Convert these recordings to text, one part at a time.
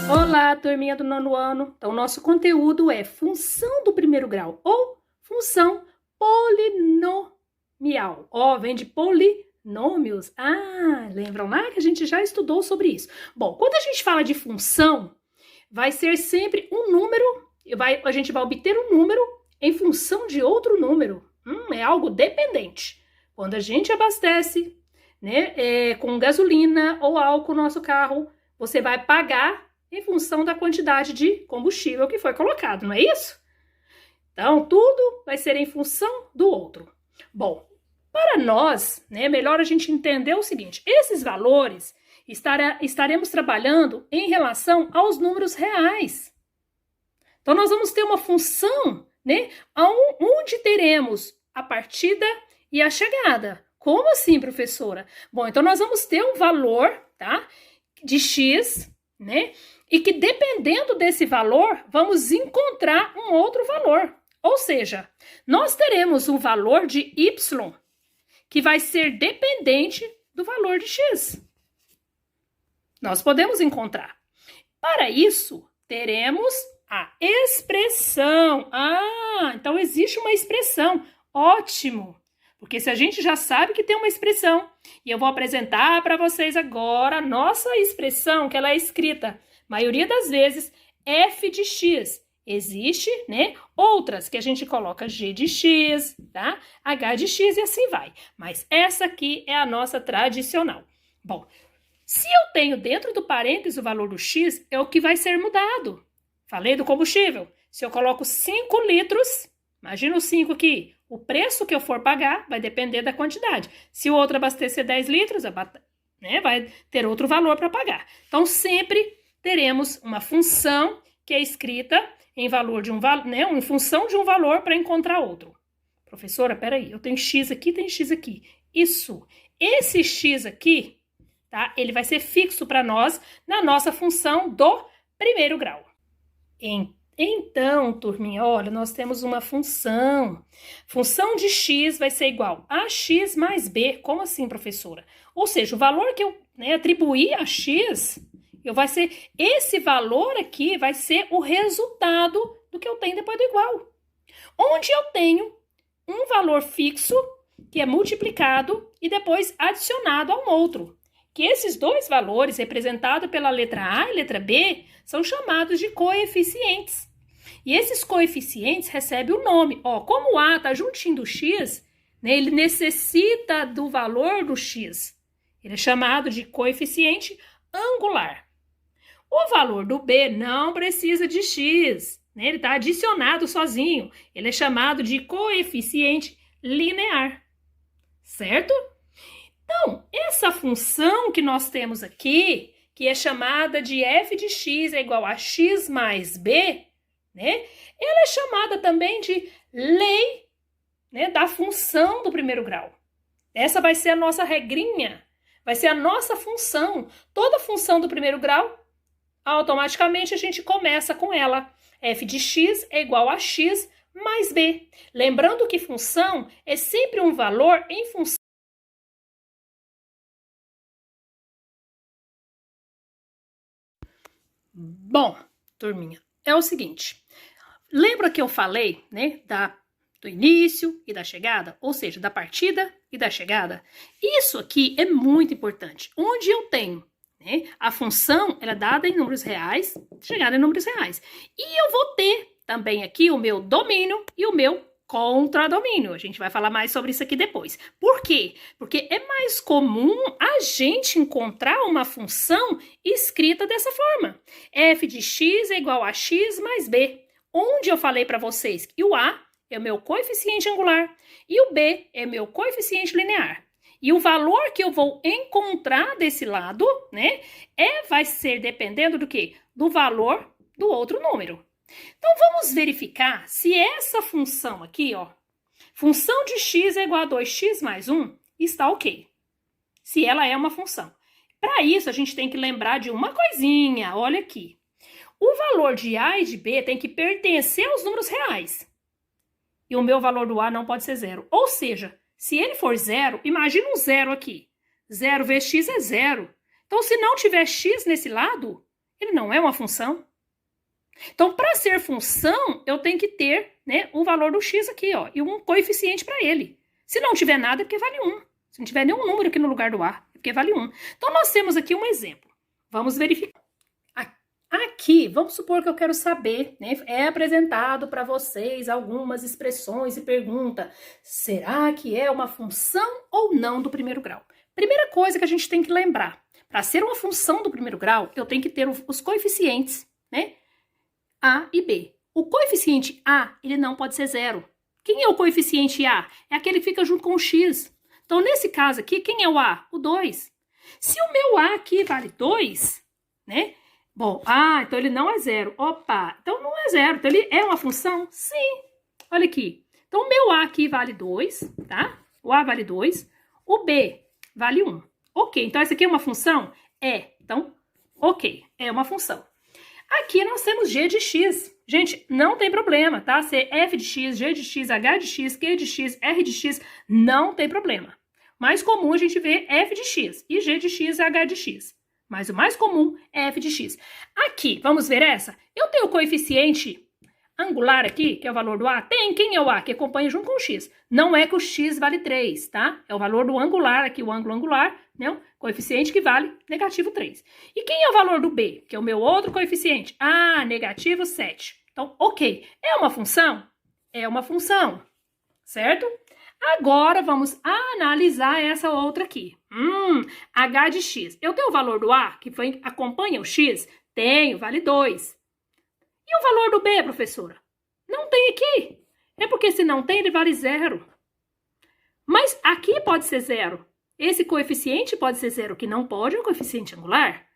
Olá, turminha do nono ano. Então, nosso conteúdo é função do primeiro grau ou função polinomial. Ó, vem de polinômios. Ah, lembram lá que a gente já estudou sobre isso. Bom, quando a gente fala de função, vai ser sempre um número, a gente vai obter um número em função de outro número. É algo dependente. Quando a gente abastece, né, com gasolina ou álcool no nosso carro, você vai pagar em função da quantidade de combustível que foi colocado, não é isso? Então, tudo vai ser em função do outro. Bom, para nós, né, melhor a gente entender o seguinte: esses valores estaremos trabalhando em relação aos números reais. Então, nós vamos ter uma função, né, onde teremos a partida e a chegada. Como assim, professora? Bom, então nós vamos ter um valor, tá, de x, né, e que dependendo desse valor, vamos encontrar um outro valor. Ou seja, nós teremos um valor de y que vai ser dependente do valor de x. Nós podemos encontrar. Para isso, teremos a expressão. Ah, então existe uma expressão. Ótimo! Porque se a gente já sabe que tem uma expressão, e eu vou apresentar para vocês agora a nossa expressão, que ela é escrita, maioria das vezes, f de x. Existe, né, outras que a gente coloca g de x, tá? H de x e assim vai. Mas essa aqui é a nossa tradicional. Bom, se eu tenho dentro do parênteses o valor do x, é o que vai ser mudado. Falei do combustível. Se eu coloco 5 litros, imagina o 5 aqui, o preço que eu for pagar vai depender da quantidade. Se o outro abastecer 10 litros, né, vai ter outro valor para pagar. Então, sempre teremos uma função que é escrita em valor de né, em função de um valor para encontrar outro. Professora, peraí, eu tenho x aqui, tem x aqui. Isso, esse x aqui, tá, ele vai ser fixo para nós na nossa função do primeiro grau. Então, turminha, olha, nós temos uma função. Função de x vai ser igual a x mais b. Como assim, professora? Ou seja, o valor que eu, né, atribuí a x, vai ser esse valor aqui, vai ser o resultado do que eu tenho depois do igual. Onde eu tenho um valor fixo, que é multiplicado e depois adicionado a um outro. Que esses dois valores, representados pela letra A e letra B, são chamados de coeficientes. E esses coeficientes recebem o nome. Ó, como o A está juntinho do x, né, ele necessita do valor do x. Ele é chamado de coeficiente angular. O valor do B não precisa de x, né, ele está adicionado sozinho. Ele é chamado de coeficiente linear. Certo? Então, essa função que nós temos aqui, que é chamada de f de x é igual a x mais b, né? Ela é chamada também de lei, né, da função do primeiro grau. Essa vai ser a nossa regrinha, vai ser a nossa função. Toda função do primeiro grau, automaticamente a gente começa com ela. F de x é igual a x mais b. Lembrando que função é sempre um valor em função. Bom, turminha, é o seguinte. Lembra que eu falei, né, do início e da chegada? Ou seja, da partida e da chegada? Isso aqui é muito importante. Onde eu tenho, né, a função, ela é dada em números reais, chegada em números reais. E eu vou ter também aqui o meu domínio e o meu contradomínio. A gente vai falar mais sobre isso aqui depois. Por quê? Porque é mais comum a gente encontrar uma função escrita dessa forma. F de x é igual a x mais b. Onde eu falei para vocês que o A é o meu coeficiente angular e o B é meu coeficiente linear. E o valor que eu vou encontrar desse lado, né, vai ser dependendo do quê? Do valor do outro número. Então, vamos verificar se essa função aqui, ó, função de x é igual a 2x mais 1, está ok. Se ela é uma função. Para isso, a gente tem que lembrar de uma coisinha, olha aqui. O valor de A e de B tem que pertencer aos números reais. E o meu valor do A não pode ser zero. Ou seja, se ele for zero, imagina um zero aqui. 0 vezes x é zero. Então, se não tiver x nesse lado, Ele não é uma função. Então, para ser função, eu tenho que ter, né, o valor do x aqui, ó, e um coeficiente para ele. Se não tiver nada, é porque vale 1. Se não tiver nenhum número aqui no lugar do a, é porque vale 1. Então, nós temos aqui um exemplo. Vamos verificar. Aqui, vamos supor que eu quero saber, né, é apresentado para vocês algumas expressões e pergunta, será que é uma função ou não do primeiro grau? Primeira coisa que a gente tem que lembrar, para ser uma função do primeiro grau, eu tenho que ter os coeficientes, né, a e b. O coeficiente a, ele não pode ser zero. Quem é o coeficiente a? É aquele que fica junto com o x. Então, nesse caso aqui, quem é o a? O 2. Se o meu a aqui vale 2, né? Bom, então ele não é zero. Opa, então não é zero. Então ele é uma função? Sim. Olha aqui. Então o meu a aqui vale 2, tá? O a vale 2. O b vale 1. Ok, então essa aqui é uma função? É. Então, ok, é uma função. Aqui nós temos g de x. Gente, não tem problema, tá? Ser f de x, g de x, h de x, q de x, r de x, não tem problema. Mais comum a gente ver f de x e g de x e h de x. Mas o mais comum é f de x. Aqui, vamos ver essa? Eu tenho o coeficiente angular aqui, que é o valor do a. Tem, quem é o a? Que acompanha junto com o x. Não é que o x vale 3, tá? É o valor do angular aqui, o ângulo angular, né? O coeficiente que vale negativo 3. E quem é o valor do b? Que é o meu outro coeficiente. Negativo 7. Então, ok. É uma função? É uma função, certo? Agora, vamos analisar essa outra aqui. H de x. Eu tenho o valor do a, que acompanha o x? Tenho, vale 2. E o valor do b, professora? Não tem aqui. É porque se não tem, ele vale 0. Mas aqui pode ser 0. Esse coeficiente pode ser 0, que não pode é o coeficiente angular.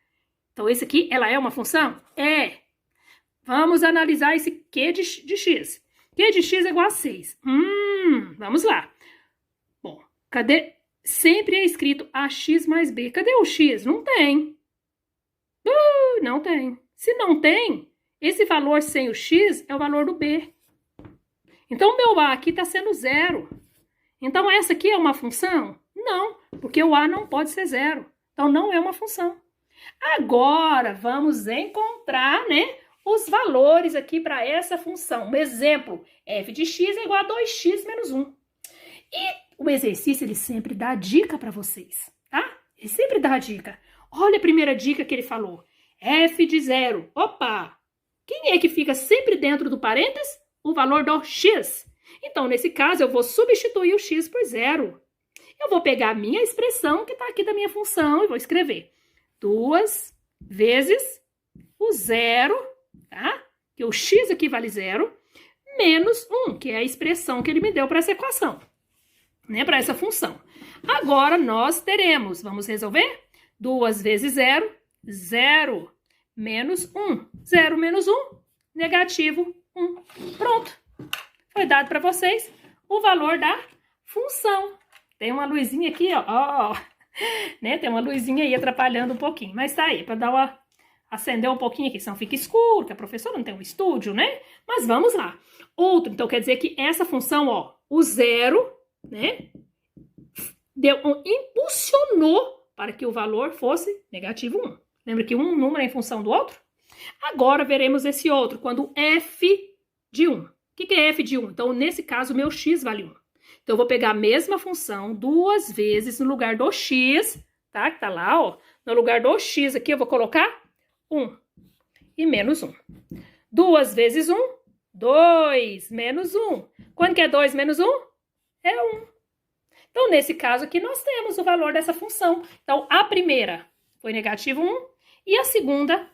Então, esse aqui, ela é uma função? É. Vamos analisar esse q de x. Q de x é igual a 6. Vamos lá. Bom, cadê? Sempre é escrito ax mais b. Cadê o x? Não tem. Não tem. Se não tem, esse valor sem o x é o valor do b. Então, o meu a aqui está sendo 0. Então, essa aqui é uma função? Não, porque o a não pode ser 0. Então, não é uma função. Agora, vamos encontrar, né, os valores aqui para essa função. Um exemplo, f de x é igual a 2x menos 1. E o exercício, ele sempre dá dica para vocês, tá? Ele sempre dá a dica. Olha a primeira dica que ele falou. F de 0. Opa! Quem é que fica sempre dentro do parênteses? O valor do x. Então, nesse caso, eu vou substituir o x por 0. Eu vou pegar a minha expressão que está aqui da minha função e vou escrever 2 vezes o 0, tá? Que o x aqui vale 0, menos 1, que é a expressão que ele me deu para essa equação, né? Para essa função. Agora, nós teremos, vamos resolver? 2 vezes 0, 0, menos 1. 0 menos 1, negativo 1. Pronto. Foi dado para vocês o valor da função. Tem uma luzinha aqui, ó, né? Tem uma luzinha aí atrapalhando um pouquinho, mas tá aí, para dar uma acender um pouquinho aqui, senão fica escuro, que a professora não tem um estúdio, né? Mas vamos lá. Outro, então quer dizer que essa função, ó, o 0, né? Impulsionou para que o valor fosse negativo 1. Lembra que um número é em função do outro? Agora veremos esse outro, quando f de 1. O que é f de 1? Então, nesse caso, o meu x vale 1. Então, eu vou pegar a mesma função 2 vezes no lugar do x, tá? Que tá lá, ó. No lugar do x aqui, eu vou colocar 1 e menos 1. 2 vezes 1, 2 menos 1. Quanto que é 2 menos 1? É 1. Então, nesse caso aqui, nós temos o valor dessa função. Então, a primeira foi negativo 1 e a segunda